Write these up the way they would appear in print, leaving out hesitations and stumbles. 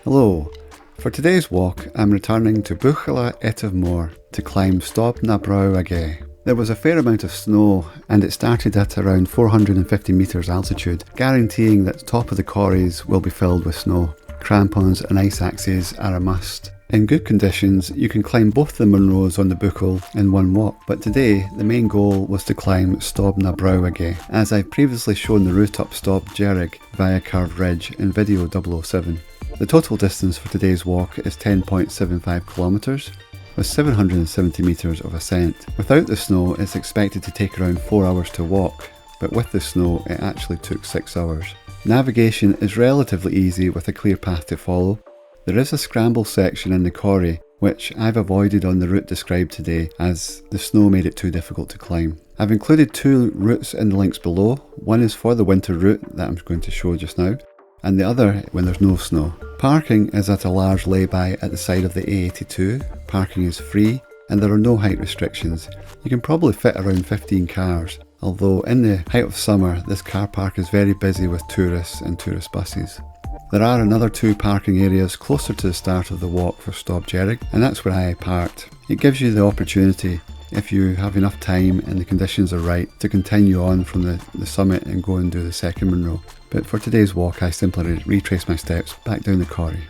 Hello, for today's walk I'm returning to Buachaille Etive Mòr to climb Stob na Bròige. There was a fair amount of snow and it started at around 450 metres altitude, guaranteeing that the top of the corries will be filled with snow. Crampons and ice axes are a must. In good conditions you can climb both the Munros on the Buachaille in one walk, but today the main goal was to climb Stob na Bròige, as I've previously shown the route up Bròige via curved ridge in video 007. The total distance for today's walk is 10.75 kilometres, with 770 metres of ascent. Without the snow it's expected to take around 4 hours to walk, but with the snow it actually took 6 hours. Navigation is relatively easy with a clear path to follow. There is a scramble section in the corrie, which I've avoided on the route described today as the snow made it too difficult to climb. I've included two routes in the links below. One is for the winter route that I'm going to show just now, and the other when there's no snow. Parking is at a large layby at the side of the A82. Parking is free and there are no height restrictions. You can probably fit around 15 cars, although in the height of summer this car park is very busy with tourists and tourist buses. There are another two parking areas closer to the start of the walk for Bròige, and that's where I parked. It gives you the opportunity, if you have enough time and the conditions are right, to continue on from the summit and go and do the second Munro. But for today's walk I simply retrace my steps back down the corrie.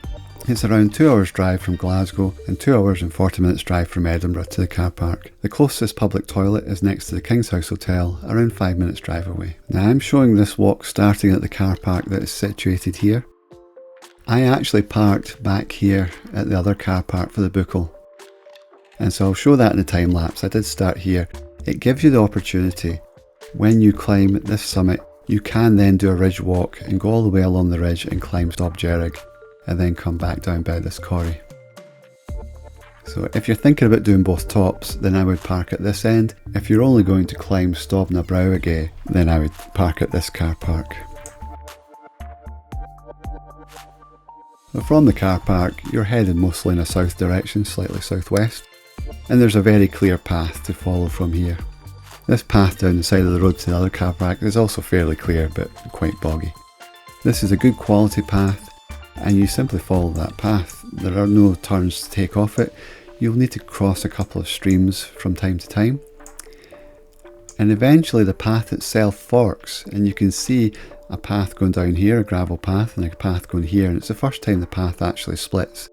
It's around 2 hours drive from Glasgow and 2 hours and 40 minutes drive from Edinburgh to the car park. The closest public toilet is next to the King's House Hotel, around 5 minutes drive away. Now I'm showing this walk starting at the car park that is situated here. I actually parked back here at the other car park for the Buachaille, and so I'll show that in the time lapse. I did start here. It gives you the opportunity, when you climb this summit, you can then do a ridge walk and go all the way along the ridge and climb Bròige and then come back down by this corrie. So if you're thinking about doing both tops, then I would park at this end. If you're only going to climb Stob na Bròige, then I would park at this car park. So from the car park, you're headed mostly in a south direction, slightly southwest, and there's a very clear path to follow from here. This path down the side of the road to the other car park is also fairly clear but quite boggy. This is a good quality path and you simply follow that path. There are no turns to take off it. You'll need to cross a couple of streams from time to time. And eventually the path itself forks and you can see a path going down here, a gravel path, and a path going here, and it's the first time the path actually splits.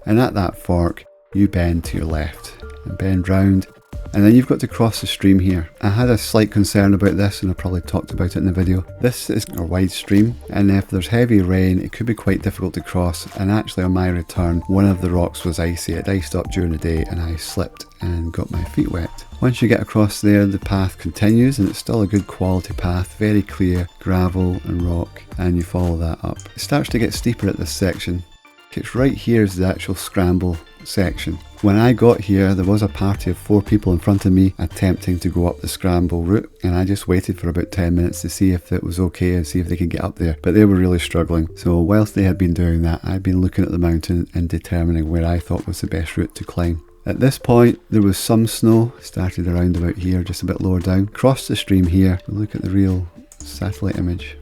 And at that fork you bend to your left and bend round, and then you've got to cross the stream here. I had a slight concern about this and I probably talked about it in the video. This is a wide stream and if there's heavy rain it could be quite difficult to cross, and actually on my return one of the rocks was icy. It iced up during the day and I slipped and got my feet wet. Once you get across there the path continues and it's still a good quality path, very clear gravel and rock, and you follow that up. It starts to get steeper at this section. It's right here is the actual scramble section. When I got here there was a party of 4 people in front of me attempting to go up the scramble route, and I just waited for about 10 minutes to see if it was okay and see if they could get up there, but they were really struggling. So whilst they had been doing that, I'd been looking at the mountain and determining where I thought was the best route to climb. At this point there was some snow, started around about here, just a bit lower down. Crossed the stream here. Look at the real satellite image.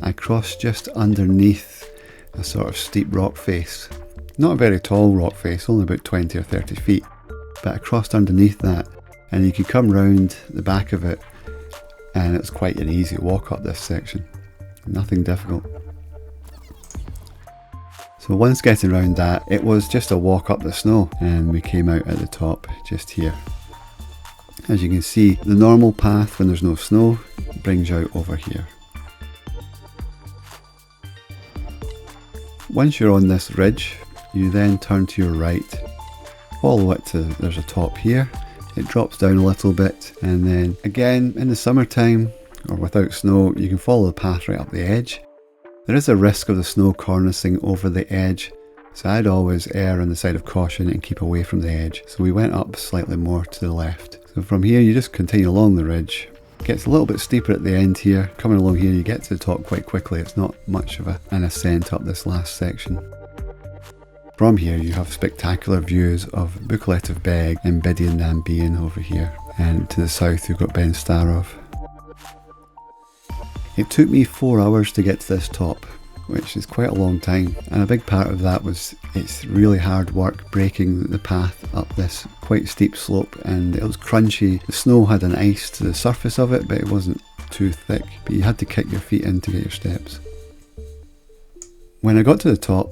I crossed just underneath a sort of steep rock face. Not a very tall rock face, only about 20 or 30 feet, but I crossed underneath that and you could come round the back of it and it's quite an easy walk up this section. Nothing difficult. So once getting around that, it was just a walk up the snow and we came out at the top just here. As you can see, the normal path when there's no snow brings you out over here. Once you're on this ridge, you then turn to your right, follow it to, there's a top here, it drops down a little bit, and then again in the summertime or without snow you can follow the path right up the edge. There is a risk of the snow cornicing over the edge, so I'd always err on the side of caution and keep away from the edge. So we went up slightly more to the left. So from here you just continue along the ridge. It gets a little bit steeper at the end here. Coming along here you get to the top quite quickly. It's not much of an ascent up this last section. From here you have spectacular views of Buachaille Etive Mòr and Bidian nan Bian over here, and to the south you've got Ben Starov. It took me 4 hours to get to this top. which is quite a long time, and a big part of that was it's really hard work breaking the path up this quite steep slope, and it was crunchy. The snow had an ice to the surface of it, but it wasn't too thick, but you had to kick your feet in to get your steps. When I got to the top,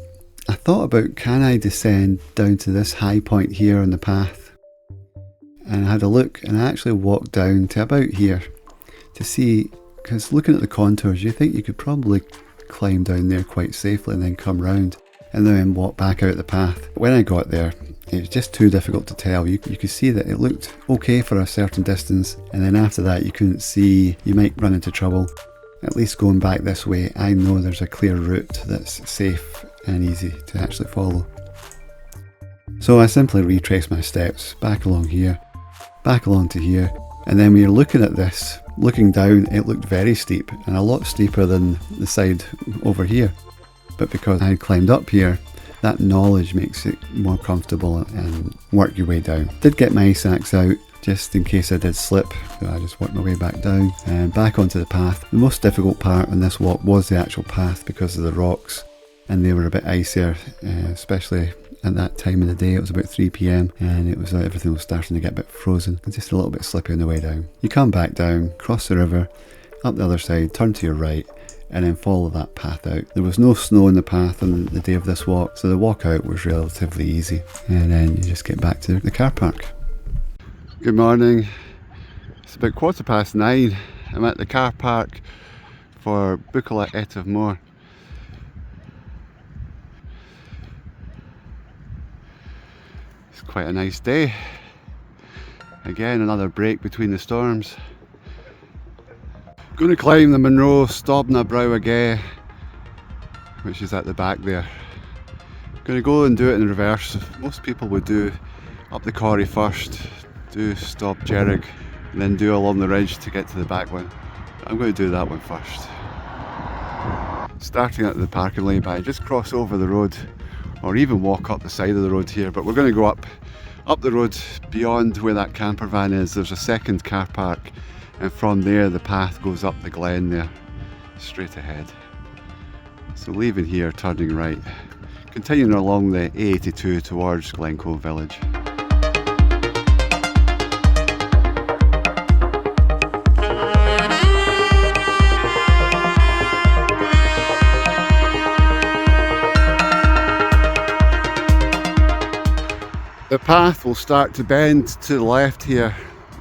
I thought about, can I descend down to this high point here on the path? And I had a look, and I actually walked down to about here to see, because looking at the contours, you think you could probably climb down there quite safely and then come round and then walk back out the path. When I got there, it was just too difficult to tell. You could see that it looked okay for a certain distance, and then after that you couldn't see, you might run into trouble. At least going back this way, I know there's a clear route that's safe and easy to actually follow. So I simply retraced my steps back along here, back along to here, and then when you're looking at this, looking down, it looked very steep and a lot steeper than the side over here. But because I had climbed up here, that knowledge makes it more comfortable and work your way down. Did get my ice axe out just in case I did slip, so I just worked my way back down and back onto the path. The most difficult part on this walk was the actual path because of the rocks, and they were a bit icier, especially at that time of the day. It was about 3 PM and it was everything was starting to get a bit frozen and just a little bit slippy on the way down. You come back down, cross the river, up the other side, turn to your right, and then follow that path out. There was no snow in the path on the day of this walk, so the walk out was relatively easy, and then you just get back to the car park. Good morning. It's about 9:15. I'm at the car park for Buachaille Etive Mòr. It's quite a nice day. Again, another break between the storms. Going to climb the Munro Stob Bròige, which is at the back there. Going to go and do it in reverse. Most people would do up the corrie first, do Stob and then do along the ridge to get to the back one. I'm going to do that one first. Starting at the parking layby, just cross over the road or even walk up the side of the road here, but we're going to go up the road beyond where that camper van is. There's a second car park, and from there the path goes up the glen there, straight ahead. So leaving here, turning right, continuing along the A82 towards Glencoe village. The path will start to bend to the left here.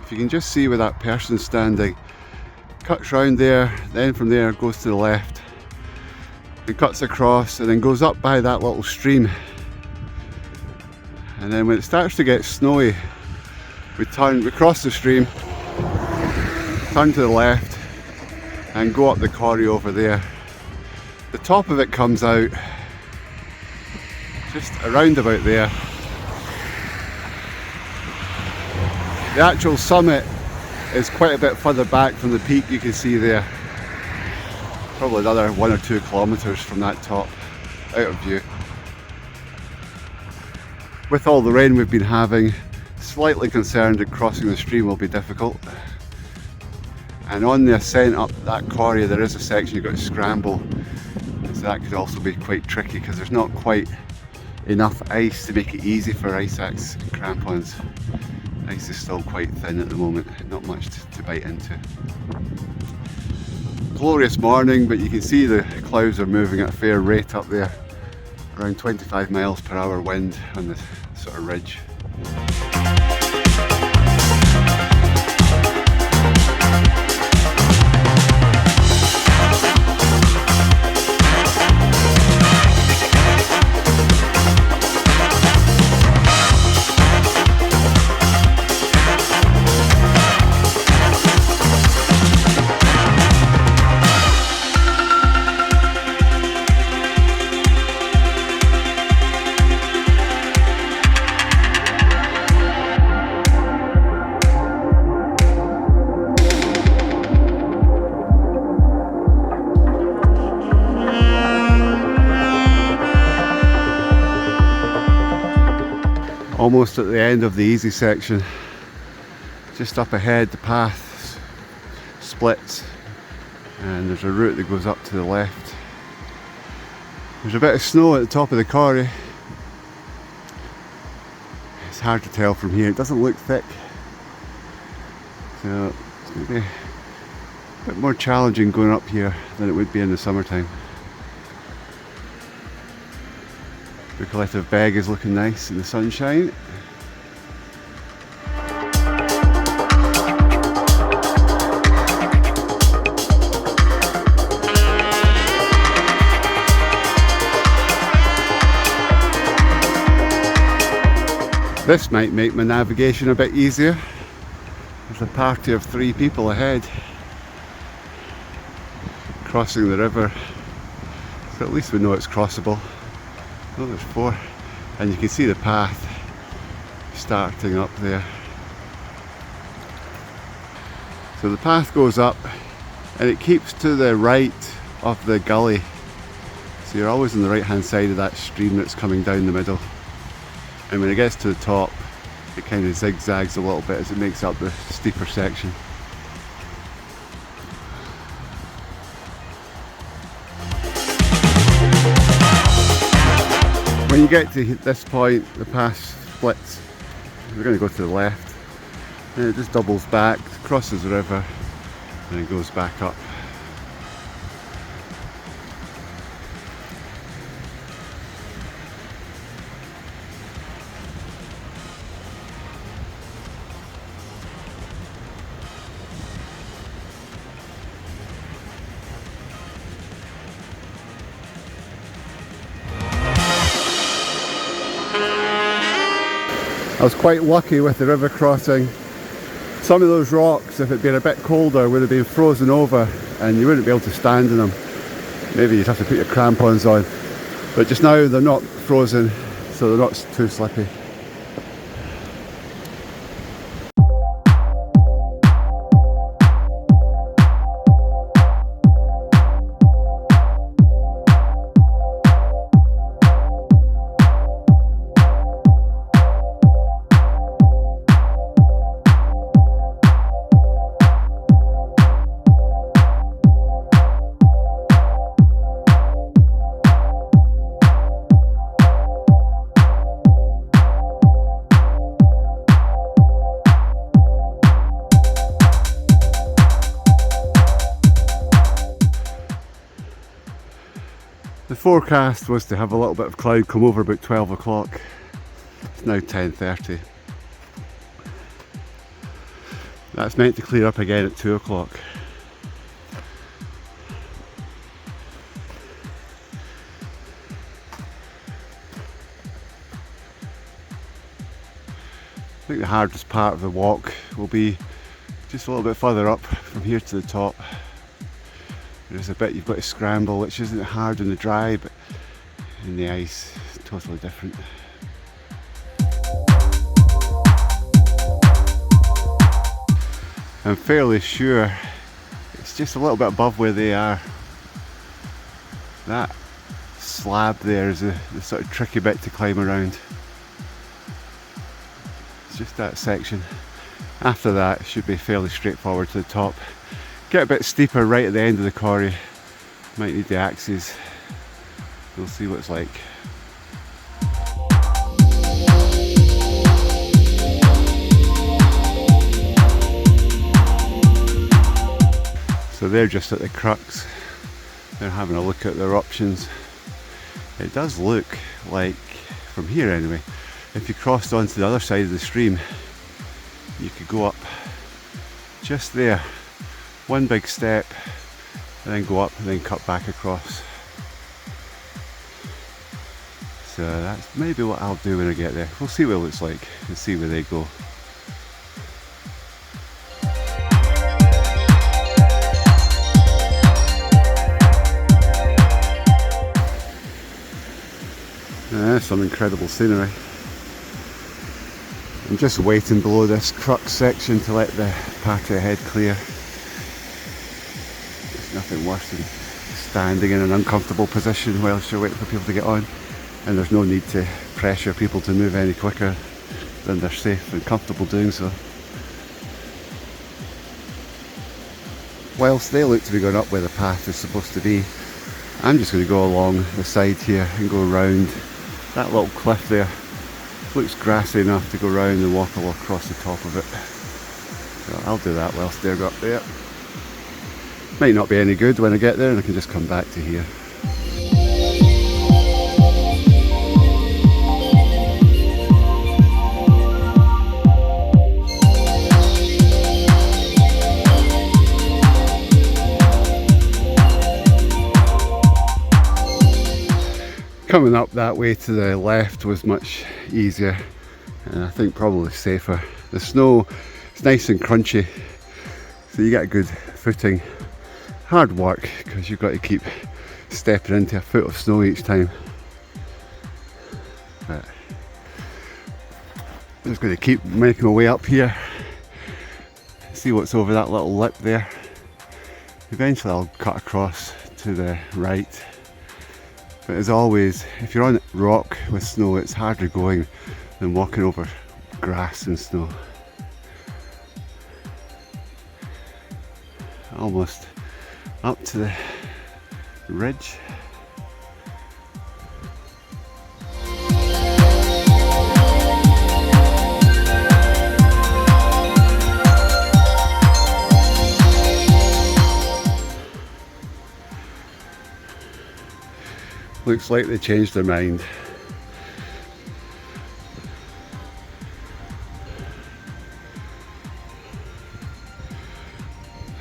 If you can just see where that person's standing, cuts round there, then from there goes to the left. It cuts across and then goes up by that little stream. And then when it starts to get snowy, we cross the stream, turn to the left and go up the corrie over there. The top of it comes out just around about there. The actual summit is quite a bit further back from the peak, you can see there. Probably another 1 or 2 kilometres from that top, out of view. With all the rain we've been having, slightly concerned that crossing the stream will be difficult. And on the ascent up that corrie there is a section you've got to scramble, so that could also be quite tricky because there's not quite enough ice to make it easy for ice axe and crampons. Ice is still quite thin at the moment, not much to bite into. Glorious morning, but you can see the clouds are moving at a fair rate up there. Around 25 miles per hour wind on this sort of ridge. Almost at the end of the easy section. Just up ahead the path splits and there's a route that goes up to the left. There's a bit of snow at the top of the corrie. It's hard to tell from here, it doesn't look thick. So it's going to be a bit more challenging going up here than it would be in the summertime. Buachaille Etive Mòr is looking nice in the sunshine. This might make my navigation a bit easier. There's a party of 3 people ahead crossing the river, so at least we know it's crossable. Oh, there's 4, and you can see the path starting up there. So the path goes up and it keeps to the right of the gully, so you're always on the right hand side of that stream that's coming down the middle. And when it gets to the top, it kind of zigzags a little bit as it makes up the steeper section. When you get to this point, the path splits. We're going to go to the left, and it just doubles back, crosses the river, and it goes back up. I was quite lucky with the river crossing. Some of those rocks, if it had been a bit colder, would have been frozen over and you wouldn't be able to stand in them. Maybe you'd have to put your crampons on. But just now they're not frozen, so they're not too slippy. The forecast was to have a little bit of cloud come over about 12 o'clock. It's now 10:30. That's meant to clear up again at 2 o'clock. I think the hardest part of the walk will be just a little bit further up from here to the top. There's a bit you've got to scramble, which isn't hard in the dry, but in the ice it's totally different. I'm fairly sure it's just a little bit above where they are. That slab there is the sort of tricky bit to climb around. It's just that section. After that it should be fairly straightforward to the top. Get a bit steeper right at the end of the corrie. Might need the axes. We'll see what it's like. So they're just at the crux. They're having a look at their options. It does look like, from here anyway, if you crossed onto the other side of the stream, you could go up just there. One big step, and then go up and then cut back across. So that's maybe what I'll do when I get there. We'll see what it looks like and see where they go. There's some incredible scenery. I'm just waiting below this crux section to let the party ahead clear. Nothing worse than standing in an uncomfortable position whilst you're waiting for people to get on, and there's no need to pressure people to move any quicker than they're safe and comfortable doing so. Whilst they look to be going up where the path is supposed to be, I'm just going to go along the side here and go around that little cliff there. Looks grassy enough to go around and walk all across the top of it. So I'll do that whilst they're up there. Might not be any good when I get there and I can just come back to here. Coming up that way to the left was much easier and I think probably safer. The snow is nice and crunchy, so you get a good footing. Hard work because you've got to keep stepping into a foot of snow each time. But I'm just going to keep making my way up here, see what's over that little lip there. Eventually I'll cut across to the right. But as always, if you're on rock with snow, it's harder going than walking over grass and snow. Almost up to the ridge. Looks like they changed their mind.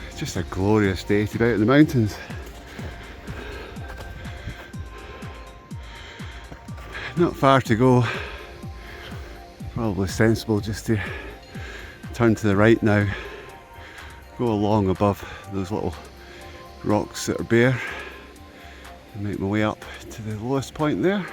It's just a glorious day to be out in the mountains. Not far to go. Probably sensible just to turn to the right now. Go along above those little rocks that are bare. And make my way up to the lowest point there.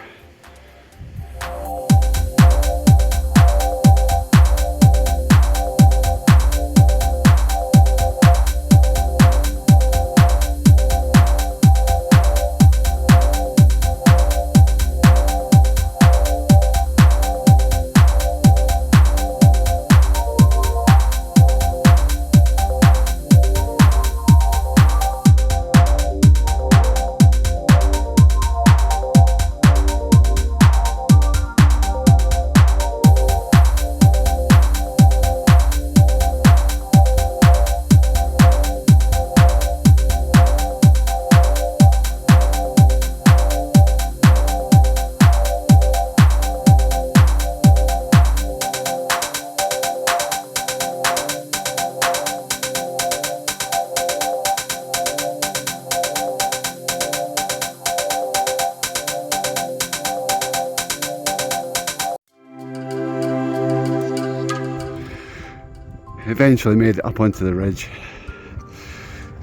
Eventually made it up onto the ridge.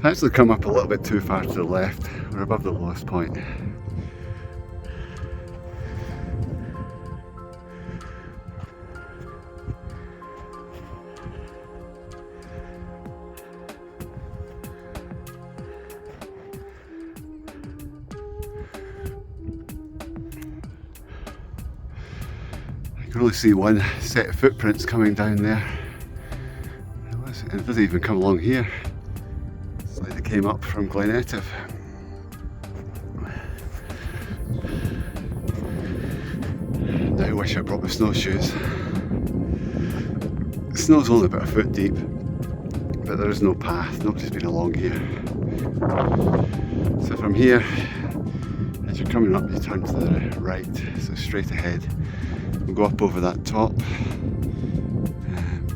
Actually come up a little bit too far to the left. We're above the lowest point. I can only see one set of footprints coming down there. And it doesn't even come along here. It's like they came up from Buachaille Etive. Now I wish I brought my snowshoes. The snow's only about a foot deep, but there is no path, nobody's been along here. So from here, as you're coming up, you turn to the right, so straight ahead. We'll go up over that top.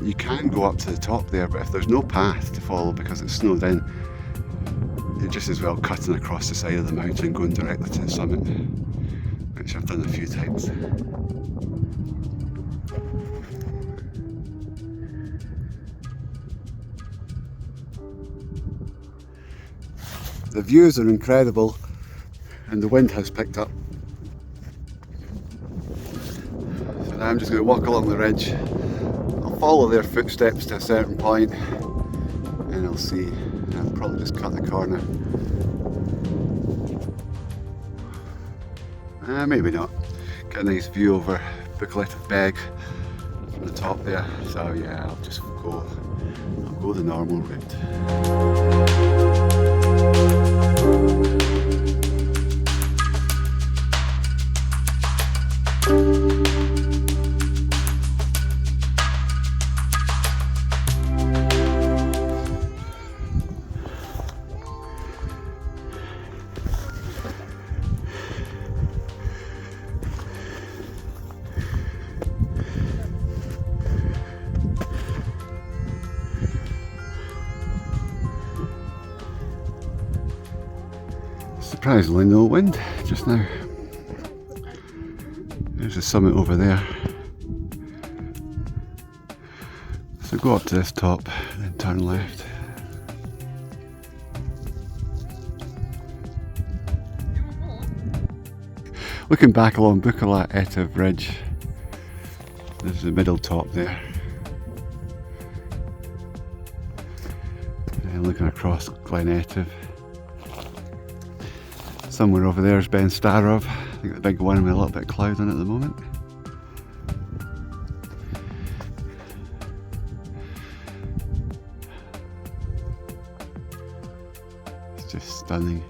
You can go up to the top there, but if there's no path to follow because it's snowed in, you're just as well cutting across the side of the mountain and going directly to the summit, which I've done a few times. The views are incredible and the wind has picked up. So now I'm just going to walk along the ridge. Follow their footsteps to a certain point and I'll see. I'll probably just cut the corner. Maybe not. Get a nice view over Buachaille Etive Mòr from the top there. So yeah, I'll just go the normal route. Surprisingly no wind just now. There's the summit over there. So go up to this top, then turn left. Looking back along Buachaille Etive Ridge, there's the middle top there. And looking across Glen Etive. Somewhere over there is Ben Starov, I think the big one with a little bit of cloud on it at the moment. It's just stunning.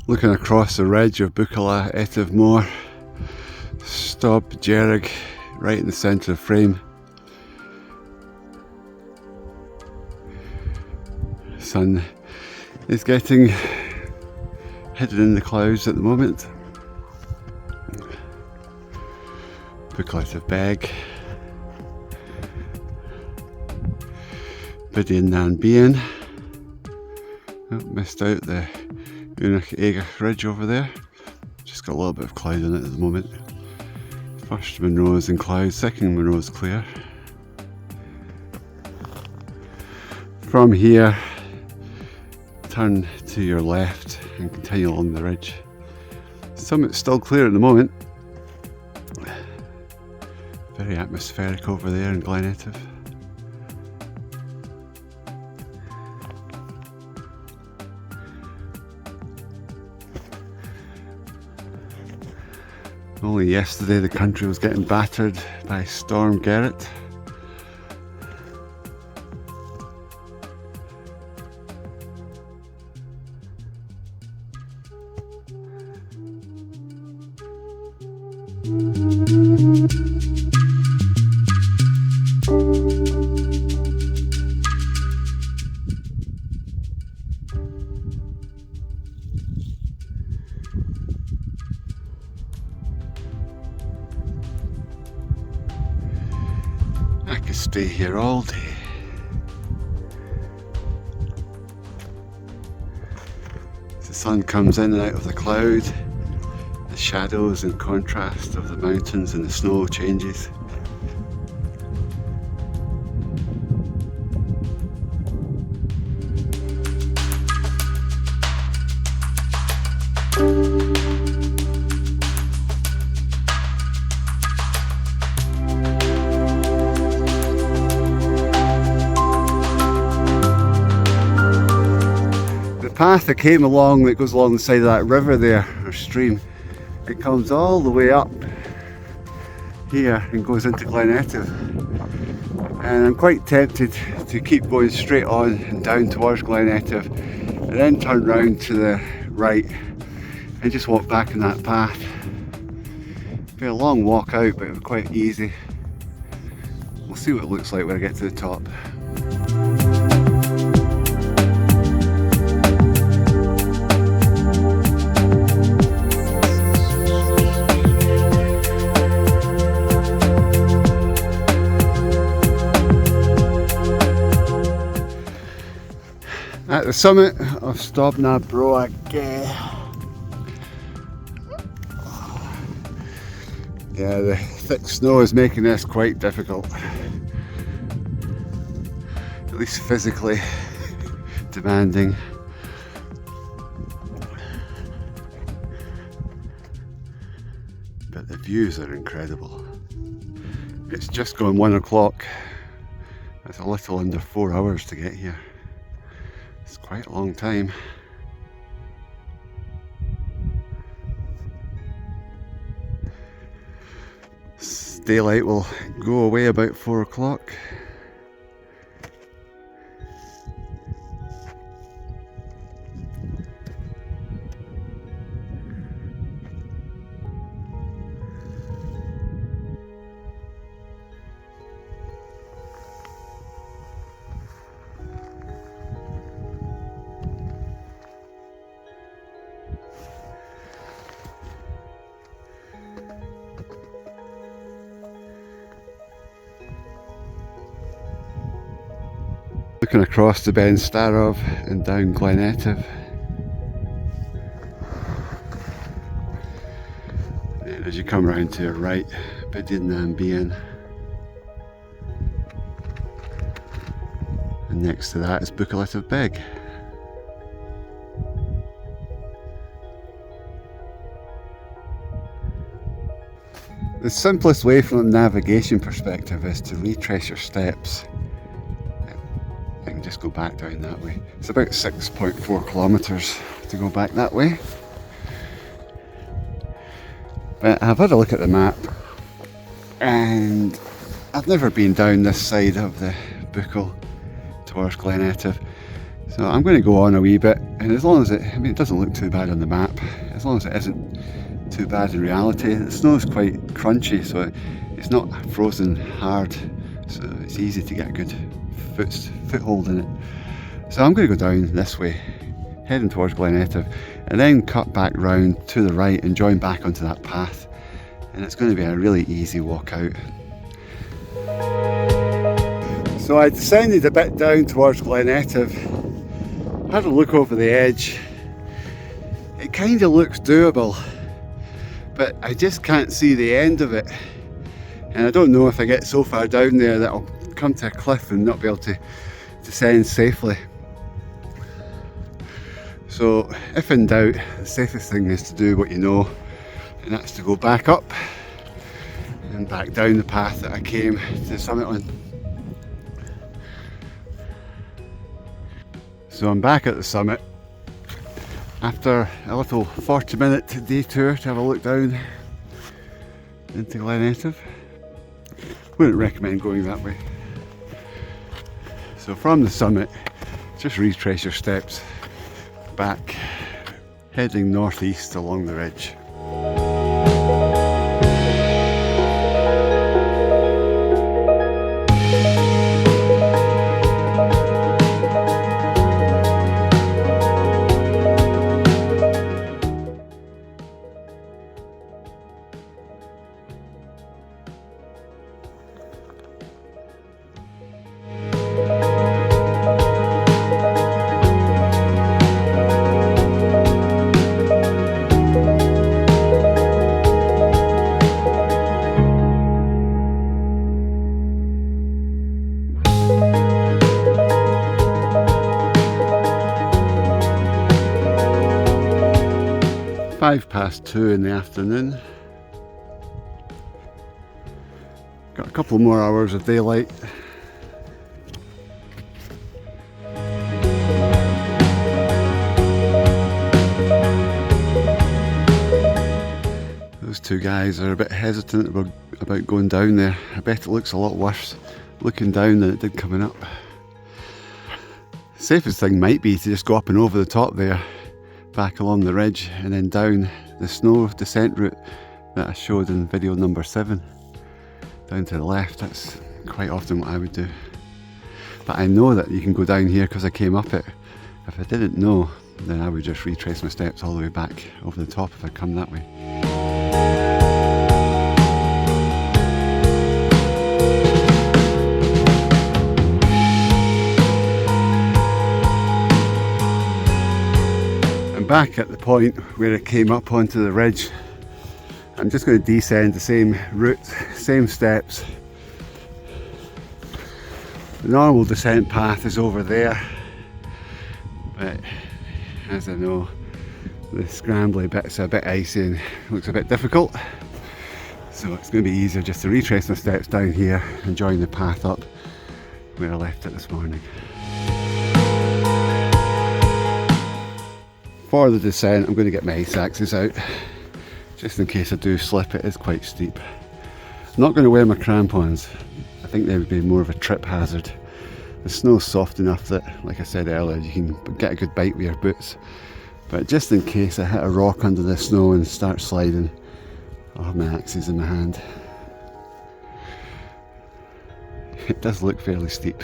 Looking across the ridge of Buachaille Etive Mòr, Stob, Bròige, right in the centre of the frame. The sun is getting hidden in the clouds at the moment. Buachaille Etive Beg, Biddy Nan Bien. Oh, missed out the Munro I ridge over there. Just got a little bit of cloud in it at the moment. First Munro is in cloud, second Munro is clear. From here, turn to your left and continue along the ridge. Summit's still clear at the moment. Very atmospheric over there in Glen Etive. Only yesterday the country was getting battered by Storm Gerrit. I could stay here all day. As the sun comes in and out of the cloud, the shadows and contrast of the mountains and the snow changes. The path I came along that goes along the side of that river there, or stream, it comes all the way up here and goes into Glen Etive, and I'm quite tempted to keep going straight on and down towards Glen Etive and then turn round to the right and just walk back in that path. It'll be a long walk out, but it'll be quite easy. We'll see what it looks like when I get to the top. At the summit of Stob na Bròige. Yeah, the thick snow is making this quite difficult. At least physically demanding. But the views are incredible. It's just gone 1 o'clock. It's a little under 4 hours to get here. It's quite a long time. Daylight will go away about 4 o'clock. Looking across the Ben Starov and down Glen Etive. And as you come round to your right, Bidin and Bien. And next to that is Buachaille Etive Mòr. The simplest way from a navigation perspective is to retrace your steps. I can just go back down that way. It's about 6.4 kilometres to go back that way. But I've had a look at the map and I've never been down this side of the Buachaille towards Glen Etive. So I'm going to go on a wee bit, and as long as it doesn't look too bad on the map, as long as it isn't too bad in reality. The snow is quite crunchy, so it's not frozen hard, so it's easy to get a good foothold in it. So I'm going to go down this way, heading towards Glen Etive, and then cut back round to the right and join back onto that path, and it's going to be a really easy walk out. So I descended a bit down towards Glen Etive, had a look over the edge. It kind of looks doable, but I just can't see the end of it, and I don't know if I get so far down there that I'll come to a cliff and not be able to descend safely. So if in doubt, the safest thing is to do what you know, and that's to go back up and back down the path that I came to the summit on. So I'm back at the summit after a little 40-minute detour to have a look down into Glen Etive. Wouldn't recommend going that way. So from the summit, just retrace your steps back, heading northeast along the ridge. (2:05 in the afternoon. Got a couple more hours of daylight. Those two guys are a bit hesitant about going down there. I bet it looks a lot worse looking down than it did coming up. The safest thing might be to just go up and over the top there, back along the ridge, and then down the snow descent route that I showed in video number 7. Down to the left, that's quite often what I would do. But I know that you can go down here because I came up it. If I didn't know, then I would just retrace my steps all the way back over the top if I'd come that way. Back at the point where it came up onto the ridge. I'm just going to descend the same route, same steps. The normal descent path is over there, but as I know, the scrambly bits are a bit icy and looks a bit difficult, so it's going to be easier just to retrace my steps down here and join the path up where I left it this morning. For the descent, I'm going to get my ice axes out, just in case I do slip. It is quite steep. I'm not going to wear my crampons. I think they would be more of a trip hazard. The snow's soft enough that, like I said earlier, you can get a good bite with your boots. But just in case I hit a rock under the snow and start sliding, I'll have my axes in my hand. It does look fairly steep.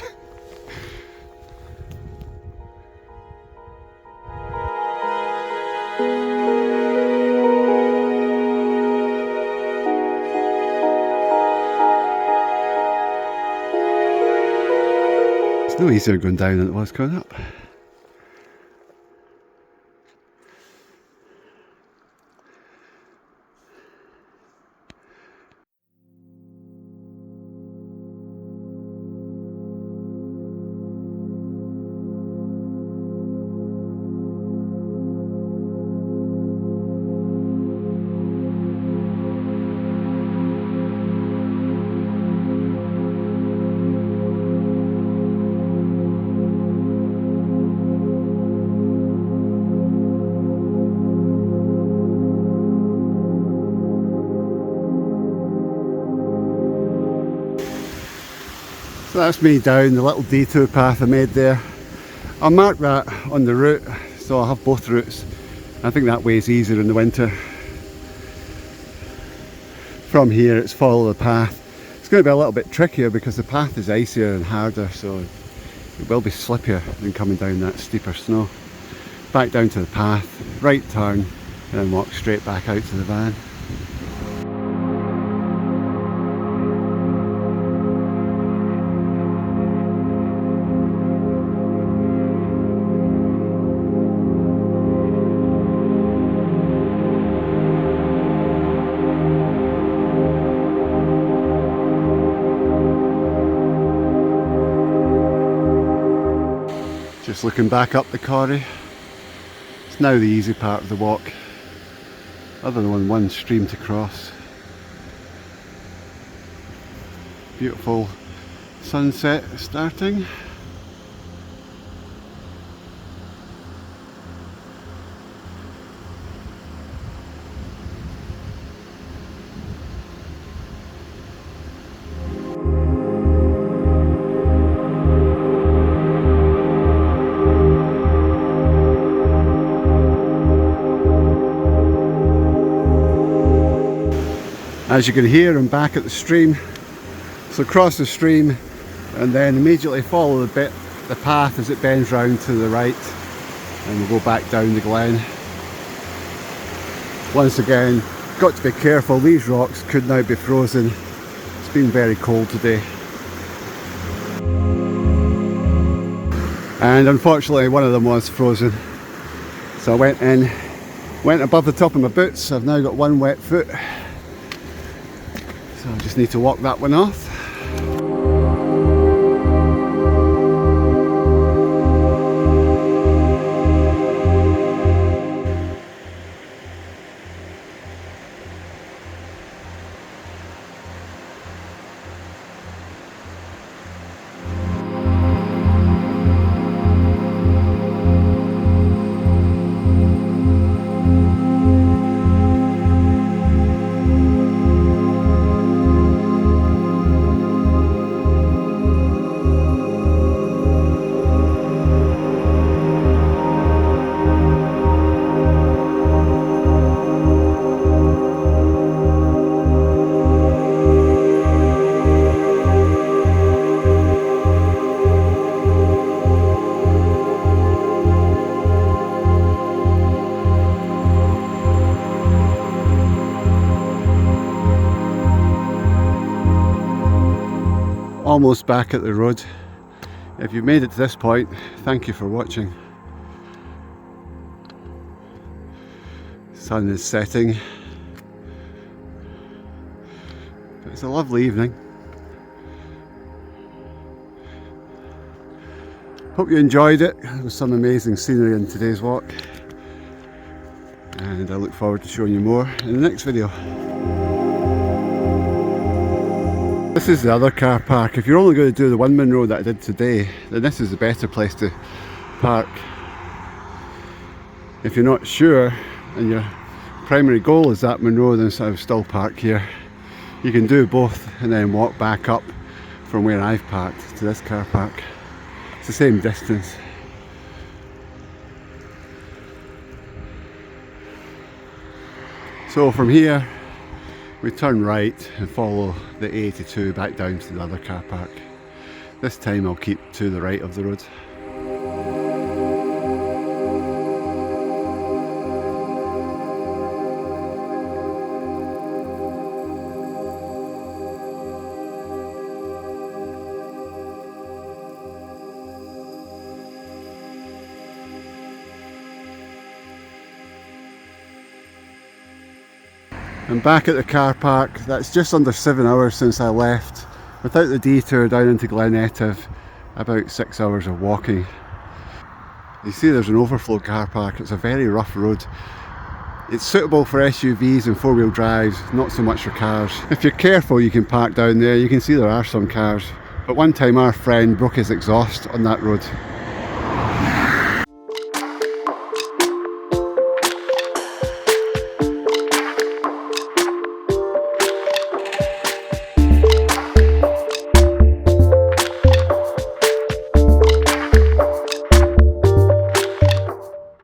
It's no easier going down than it was going up. So that's me down the little detour path I made there. I'll mark that on the route, so I'll have both routes. I think that way is easier in the winter. From here it's follow the path. It's going to be a little bit trickier because the path is icier and harder, so it will be slippier than coming down that steeper snow. Back down to the path, right turn, and then walk straight back out to the van. Just looking back up the corrie, it's now the easy part of the walk, other than one stream to cross. Beautiful sunset starting. As you can hear, I'm back at the stream, so cross the stream and then immediately follow the path as it bends round to the right, and we'll go back down the glen. Once again, got to be careful, these rocks could now be frozen. It's been very cold today. And unfortunately one of them was frozen. So I went above the top of my boots. I've now got one wet foot. So I just need to walk that one off. Almost back at the road. If you've made it to this point, thank you for watching. Sun is setting. It's a lovely evening. Hope you enjoyed it. There was some amazing scenery in today's walk, and I look forward to showing you more in the next video. This is the other car park. If you're only going to do the one Munro that I did today, then this is the better place to park. If you're not sure and your primary goal is that Munro, then I would still park here. You can do both and then walk back up from where I've parked to this car park. It's the same distance. So from here we turn right and follow the A82 back down to the other car park. This time I'll keep to the right of the road. I'm back at the car park. That's just under 7 hours since I left. Without the detour down into Glen Etive, about 6 hours of walking. You see there's an overflow car park. It's a very rough road. It's suitable for SUVs and four-wheel drives, not so much for cars. If you're careful you can park down there. You can see there are some cars. But one time our friend broke his exhaust on that road.